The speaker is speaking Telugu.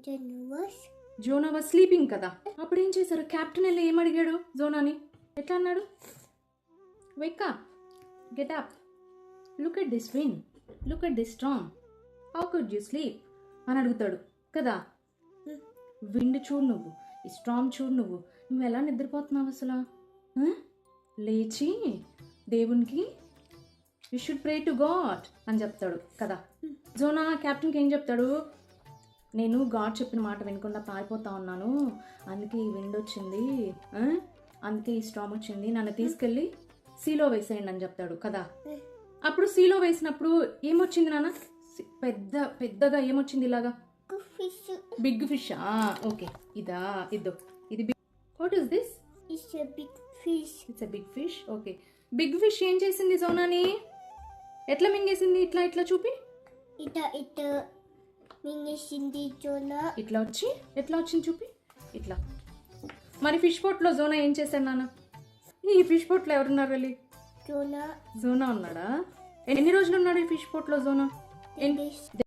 జోనా వాజ్ స్లీపింగ్ కదా. అప్పుడు ఏం చేశారు? కెప్టెన్ వెళ్ళి ఏం అడిగాడు జోనాని? ఎట్లా అన్నాడు? Wake up, get up, look at this wind, look at this Storm, how could you sleep అని అడుగుతాడు కదా. విండ్ చూడు నువ్వు, ఈ స్టార్మ్ చూడు నువ్వు ఎలా నిద్రపోతున్నావు అసలు? లేచి దేవునికి you should pray to God అని చెప్తాడు కదా. జోనా కెప్టెన్కి ఏం చెప్తాడు? నేను గాడ్ చెప్పిన మాట వినకుండా పారిపోతా ఉన్నాను, అందుకే ఈ విండ్ వచ్చింది, అందుకే ఈ స్టార్మ్ వచ్చింది, నన్ను తీసుకెళ్ళి సీలో వేసేయండి అని చెప్తాడు కదా. అప్పుడు సీలో వేసినప్పుడు ఏమొచ్చింది నాన్న? పెద్దగా ఏమొచ్చింది? ఇలాగా బిగ్ ఫిష్. ఓకే, ఇదో ఇది big. What is this? It's a big fish. It's a big fish. Okay, big fish ఏం చేసింది జోనాని? ఎట్లా మింగేసింది? ఇట్లా చూపి. Ita మింగేసింది జోనా. ఎట్లా వచ్చింది చూపి. ఇట్లా. మరి ఫిష్ పోట్లో జోనా ఏం చేశాడు నాన్న? ఈ ఫిష్ పోట్లో ఎవరున్నారు? వెళ్ళి జోనా జోనా ఉన్నాడా? ఎన్ని రోజులు ఉన్నాడు ఈ ఫిష్ పోట్లో జోనా?